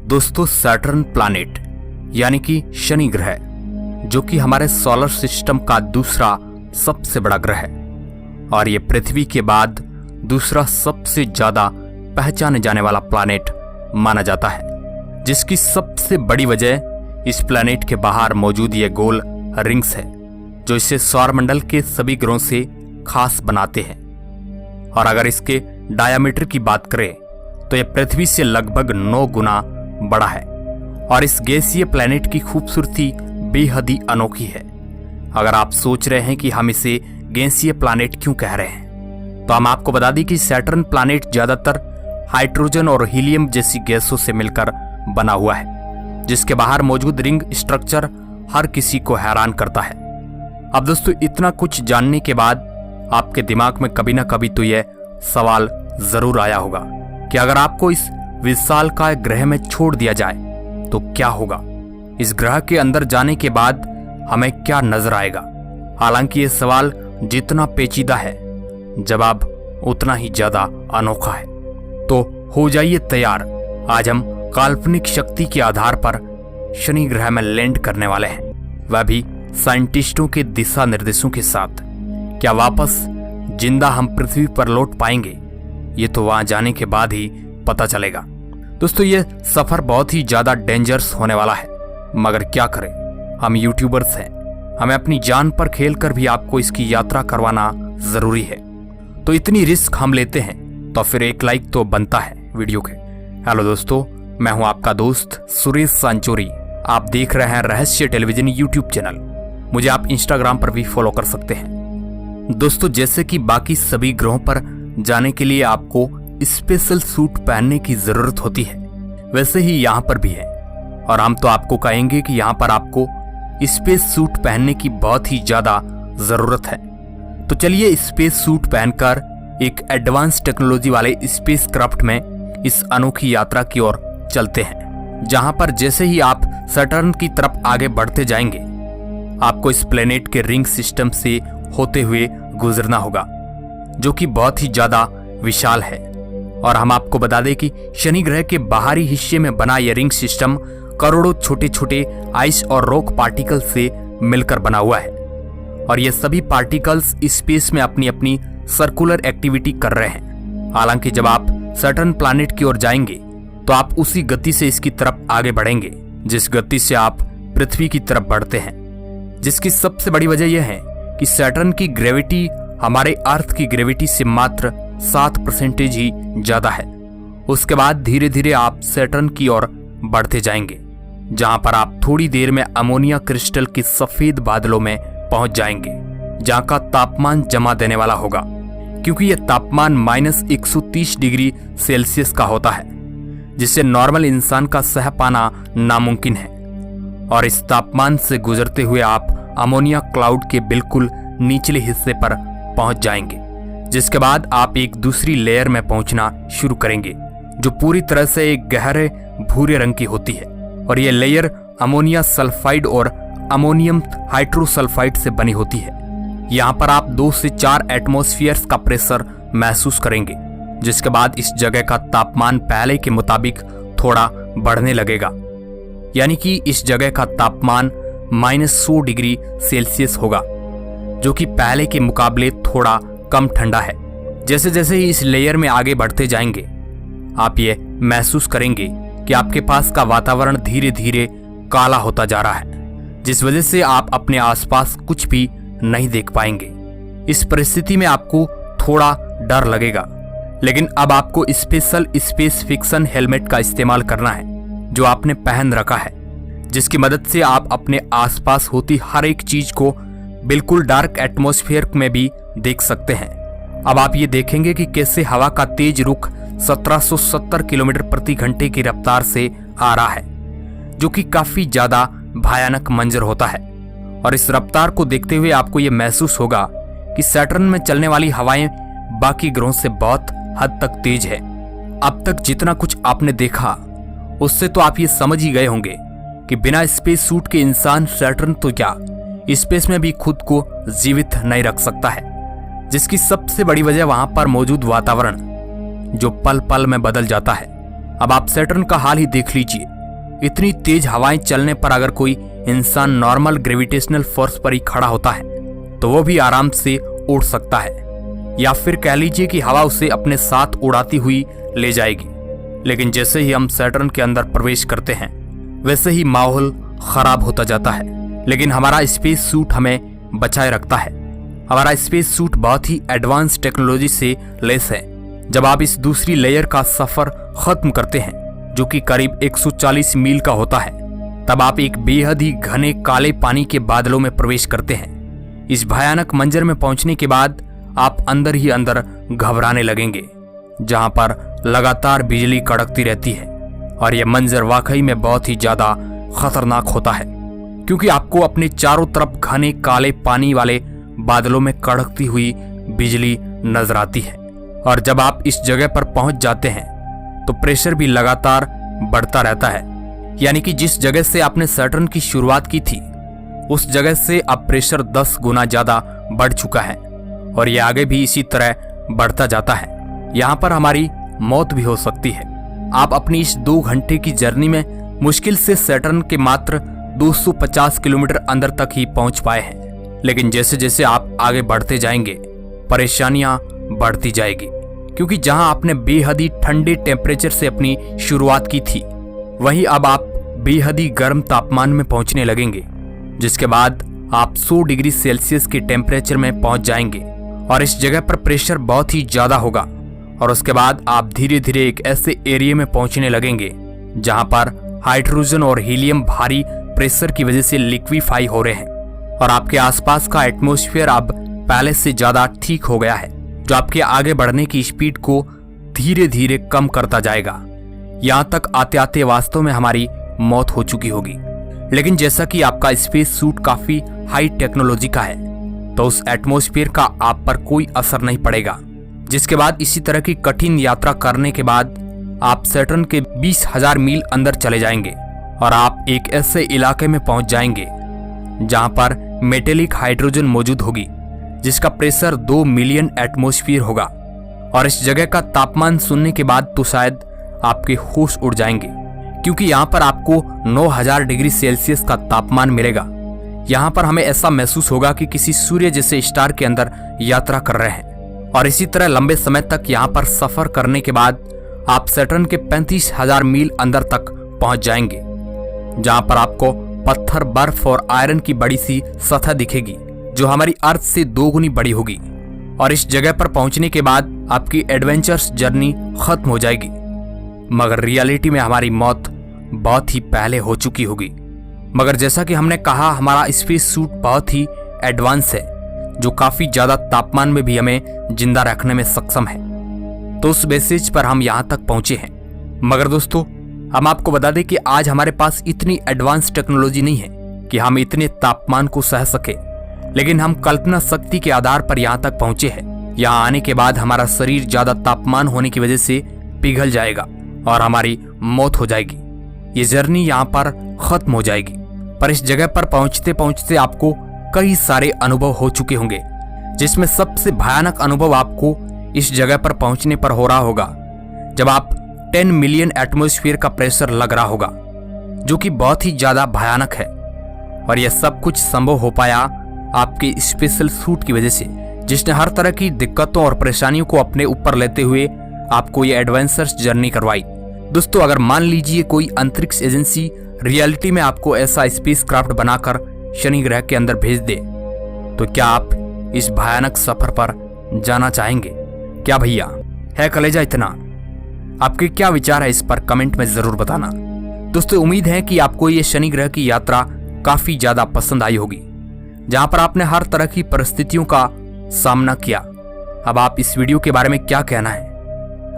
दोस्तों Saturn planet यानी कि शनि ग्रह, जो कि हमारे सोलर सिस्टम का दूसरा सबसे बड़ा ग्रह है और ये पृथ्वी के बाद दूसरा सबसे ज्यादा पहचाने जाने वाला प्लैनेट माना जाता है, जिसकी सबसे बड़ी वजह इस प्लैनेट के बाहर मौजूद ये गोल रिंग्स है, जो इसे सौरमंडल के सभी ग्रहों से खास बनाते हैं। और अगर इसके डायामीटर की बात करें तो यह पृथ्वी से लगभग 9 गुना बड़ा है और इस गैसीय प्लैनेट की खूबसूरती बेहद ही अनोखी है। अगर आप सोच रहे हैं कि हम इसे गैसीय प्लैनेट क्यों कह रहे हैं, तो हम आपको बता दें कि सैटर्न प्लैनेट ज्यादातर हाइड्रोजन और हीलियम जैसी गैसों से मिलकर बना हुआ है, जिसके बाहर मौजूद रिंग स्ट्रक्चर हर किसी को हैरान करता है। अब दोस्तों इतना कुछ जानने के बाद आपके दिमाग में कभी ना कभी तो यह सवाल जरूर आया होगा कि अगर आपको इस विशालकाय ग्रह में छोड़ दिया जाए तो क्या होगा, इस ग्रह के अंदर जाने के बाद हमें क्या नजर आएगा। हालांकि यह सवाल जितना पेचीदा है, जवाब उतना ही ज्यादा अनोखा है। तो हो जाइए तैयार, आज हम काल्पनिक शक्ति के आधार पर शनि ग्रह में लैंड करने वाले हैं, वह भी साइंटिस्टों के दिशा निर्देशों के साथ। क्या वापस जिंदा हम पृथ्वी पर लौट पाएंगे, ये तो वहां जाने के बाद ही पता चलेगा। दोस्तों ये सफर बहुत ही ज्यादा डेंजरस होने वाला है, मगर क्या करें, हम यूट्यूबर्स हैं, हमें अपनी जान पर खेलकर भी आपको इसकी यात्रा करवाना जरूरी है। तो इतनी रिस्क हम लेते हैं तो फिर एक लाइक तो बनता है वीडियो के। हेलो दोस्तों, मैं हूं आपका दोस्त सुरेश सांचोरी। आप देख रहे हैं रहस्य टेलीविजन यूट्यूब चैनल। मुझे आप इंस्टाग्राम पर भी फॉलो कर सकते हैं। दोस्तों जैसे कि बाकी सभी ग्रहों पर जाने के लिए आपको स्पेशल सूट पहनने की जरूरत होती है, वैसे ही यहाँ पर भी है, और हम तो आपको कहेंगे कि यहाँ पर आपको स्पेस सूट पहनने की बहुत ही ज्यादा जरूरत है। तो चलिए स्पेस सूट पहनकर एक एडवांस टेक्नोलॉजी वाले स्पेस क्राफ्ट में इस अनोखी यात्रा की ओर चलते हैं, जहां पर जैसे ही आप सैटर्न की तरफ आगे बढ़ते जाएंगे, आपको इस प्लेनेट के रिंग सिस्टम से होते हुए गुजरना होगा, जो कि बहुत ही ज्यादा विशाल है। और हम आपको बता दें कि शनि ग्रह के बाहरी हिस्से में बना यह रिंग सिस्टम करोड़ों छोटे छोटे आइस और रॉक पार्टिकल से मिलकर बना हुआ है, और ये सभी पार्टिकल्स स्पेस में अपनी अपनी सर्कुलर एक्टिविटी कर रहे हैं। हालांकि जब आप सैटर्न प्लैनेट की ओर जाएंगे तो आप उसी गति से इसकी तरफ आगे बढ़ेंगे जिस गति से आप पृथ्वी की तरफ बढ़ते हैं, जिसकी सबसे बड़ी वजह यह है कि सैटर्न की ग्रेविटी हमारे अर्थ की ग्रेविटी से मात्र 7% ही ज्यादा है। उसके बाद धीरे धीरे आप सैटर्न की ओर बढ़ते जाएंगे, जहां पर आप थोड़ी देर में अमोनिया क्रिस्टल के सफेद बादलों में पहुंच जाएंगे, जहां का तापमान जमा देने वाला होगा, क्योंकि यह तापमान -130 डिग्री सेल्सियस का होता है, जिससे नॉर्मल इंसान का सह पाना नामुमकिन है। और इस तापमान से गुजरते हुए आप अमोनिया क्लाउड के बिल्कुल निचले हिस्से पर पहुंच जाएंगे, जिसके बाद आप एक दूसरी लेयर में पहुंचना शुरू करेंगे, जो पूरी तरह से एक गहरे भूरे रंग की होती है। और यह लेयर अमोनिया सल्फाइड और अमोनियम हाइड्रोसल्फाइड से बनी होती है। यहाँ पर आप 2 से 4 एटमॉस्फेयर का प्रेशर महसूस करेंगे, जिसके बाद इस जगह का तापमान पहले के मुताबिक थोड़ा बढ़ने लगेगा, यानी कि इस जगह का तापमान -100 डिग्री सेल्सियस होगा, जो कि पहले के मुकाबले थोड़ा कम ठंडा है। जैसे जैसे ही इस लेयर में आगे बढ़ते जाएंगे, आप ये महसूस करेंगे कि आपके पास का वातावरण धीरे धीरे काला होता जा रहा है, जिस वजह से आप अपने आसपास कुछ भी नहीं देख पाएंगे। इस परिस्थिति में आपको थोड़ा डर लगेगा, लेकिन अब आपको स्पेशल स्पेस फिक्शन हेलमेट का इस्तेमाल करना है, जो आपने पहन रखा है, जिसकी मदद से आप अपने आसपास होती हर एक चीज को बिल्कुल डार्क एटमॉस्फेयर में भी देख सकते हैं। अब आप ये देखेंगे कि कैसे हवा का तेज रुख 1770 किलोमीटर प्रति घंटे की रफ्तार से आ रहा है, जो कि काफी ज्यादा भयानक मंजर होता है। और इस रफ्तार को देखते हुए आपको यह महसूस होगा कि सैटर्न में चलने वाली हवाएं बाकी ग्रहों से बहुत हद तक तेज है। अब तक जितना कुछ आपने देखा, उससे तो आप ये समझ ही गए होंगे कि बिना स्पेस सूट के इंसान सैटर्न तो क्या, स्पेस में भी खुद को जीवित नहीं रख सकता है, जिसकी सबसे बड़ी वजह वहां पर मौजूद वातावरण, जो पल पल में बदल जाता है। अब आप सैटर्न का हाल ही देख लीजिए, इतनी तेज हवाएं चलने पर अगर कोई इंसान नॉर्मल ग्रेविटेशनल फोर्स पर ही खड़ा होता है तो वो भी आराम से उड़ सकता है, या फिर कह लीजिए कि हवा उसे अपने साथ उड़ाती हुई ले जाएगी। लेकिन जैसे ही हम सैटर्न के अंदर प्रवेश करते हैं वैसे ही माहौल खराब होता जाता है। लेकिन हमारा स्पेस सूट हमें बचाए रखता है। हमारा स्पेस सूट बहुत ही एडवांस टेक्नोलॉजी से लैस है। जब आप इस दूसरी लेयर का सफर खत्म करते हैं जो कि करीब 140 मील का होता है, तब आप एक बेहद ही घने काले पानी के बादलों में प्रवेश करते हैं। इस भयानक मंजर में पहुंचने के बाद आप अंदर ही अंदर घबराने लगेंगे, जहां पर लगातार बिजली कड़कती रहती है। और यह मंजर वाकई में बहुत ही ज्यादा खतरनाक होता है, क्योंकि आपको अपने चारों तरफ घने काले पानी वाले बादलों में कड़कती हुई बिजली नजर आती है। और जब आप इस जगह पर पहुंच जाते हैं तो प्रेशर भी लगातार बढ़ता रहता है, यानी कि जिस जगह से आपने सैटर्न की शुरुआत की थी उस जगह से अब प्रेशर 10 गुना ज्यादा बढ़ चुका है और ये आगे भी इसी तरह बढ़ता जाता है। यहाँ पर हमारी मौत भी हो सकती है। आप अपनी इस 2 घंटे की जर्नी में मुश्किल से सैटर्न के मात्र 250 किलोमीटर अंदर तक ही पहुंच पाए हैं। लेकिन जैसे जैसे आप आगे बढ़ते जाएंगे परेशानियां बढ़ती जाएगी, क्योंकि जहां आपने बेहद ही ठंडे टेम्परेचर से अपनी शुरुआत की थी वहीं अब आप बेहद ही गर्म तापमान में पहुंचने लगेंगे, जिसके बाद आप 100 डिग्री सेल्सियस के टेम्परेचर में पहुंच जाएंगे और इस जगह पर प्रेशर बहुत ही ज्यादा होगा। और उसके बाद आप धीरे धीरे एक ऐसे एरिया में पहुंचने लगेंगे जहां पर हाइड्रोजन और हीलियम भारी प्रेशर की वजह से लिक्विफाई हो रहे हैं और आपके आसपास का एटमॉस्फेयर अब पहले से ज्यादा ठीक हो गया है, जो आपके आगे बढ़ने की स्पीड को धीरे धीरे कम करता जाएगा। यहां तक आते आते वास्तव में हमारी मौत हो चुकी होगी। लेकिन जैसा कि आपका स्पेस सूट काफी हाई टेक्नोलॉजी का है तो उस एटमॉस्फेयर का आप पर कोई असर नहीं पड़ेगा, जिसके बाद इसी तरह की कठिन यात्रा करने के बाद आप सैटर्न के 20,000 मील अंदर चले जाएंगे और आप एक ऐसे इलाके में पहुंच जाएंगे जहां पर मेटेलिक हाइड्रोजन मौजूद होगी, जिसका प्रेशर 2 मिलियन एटमॉस्फेयर होगा। और इस जगह का तापमान सुनने के बाद तो शायद आपके होश उड़ जाएंगे, क्योंकि यहाँ पर आपको 9000 डिग्री सेल्सियस का तापमान मिलेगा। यहाँ पर हमें ऐसा महसूस होगा कि किसी सूर्य जैसे स्टार के अंदर यात्रा कर रहे हैं। और इसी तरह लंबे समय तक यहाँ पर सफर करने के बाद आप सैटर्न के 35,000 मील अंदर तक पहुंच जाएंगे, जहां पर आपको पत्थर, बर्फ और आयरन की बड़ी सी सतह दिखेगी जो हमारी अर्थ से 2 गुनी बड़ी होगी। और इस जगह पर पहुंचने के बाद आपकी एडवेंचर्स जर्नी खत्म हो जाएगी, मगर रियलिटी में हमारी मौत बहुत ही पहले हो चुकी होगी। मगर जैसा कि हमने कहा, हमारा स्पेस सूट बहुत ही एडवांस है, जो काफी ज्यादा तापमान में भी हमें जिंदा रखने में सक्षम है। तो उस बेसिस पर हम यहाँ तक पहुंचे हैं। मगर दोस्तों, हम आपको बता दें कि आज हमारे पास इतनी एडवांस टेक्नोलॉजी नहीं है कि हम इतने तापमान को सह सके, लेकिन हम कल्पना शक्ति के आधार पर यहाँ तक पहुंचे हैं। यहाँ आने के बाद हमारा शरीर ज्यादा तापमान होने की वजह से पिघल जाएगा और हमारी मौत हो जाएगी। ये जर्नी यहाँ पर खत्म हो जाएगी। पर इस जगह पर पहुंचते पहुंचते आपको कई सारे अनुभव हो चुके होंगे, जिसमें सबसे भयानक अनुभव आपको इस जगह पर पहुंचने पर हो रहा होगा, जब आप 10 मिलियन एटमॉस्फेयर का प्रेशर लग रहा होगा, जो कि बहुत ही ज्यादा भयानक है। और यह सब कुछ संभव हो पाया आपके स्पेशल सूट की वजह से, जिसने हर तरह की दिक्कतों और परेशानियों को अपने ऊपर लेते हुए आपको ये एडवेंचरस जर्नी करवाई। दोस्तों, अगर मान लीजिए कोई अंतरिक्ष एजेंसी रियलिटी में आपको ऐसा स्पेस क्राफ्ट बनाकर शनि ग्रह के अंदर भेज दे, तो क्या आप इस भयानक सफर पर जाना चाहेंगे? क्या भैया, है कलेजा इतना? आपके क्या विचार है इस पर कमेंट में जरूर बताना। दोस्तों, उम्मीद है कि आपको ये शनि ग्रह की यात्रा काफी ज्यादा पसंद आई होगी, जहां पर आपने हर तरह की परिस्थितियों का सामना किया। अब आप इस वीडियो के बारे में क्या कहना है?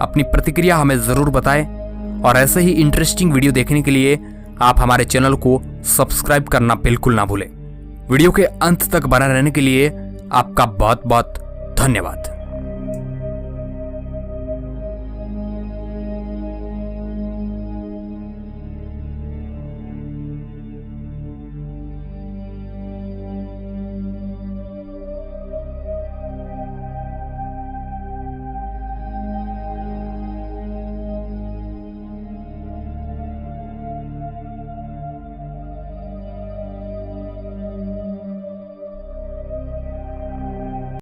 अपनी प्रतिक्रिया हमें जरूर बताएं और ऐसे ही इंटरेस्टिंग वीडियो देखने के लिए आप हमारे चैनल को सब्सक्राइब करना बिल्कुल ना भूलें। वीडियो के अंत तक बना रहने के लिए आपका बहुत बहुत धन्यवाद।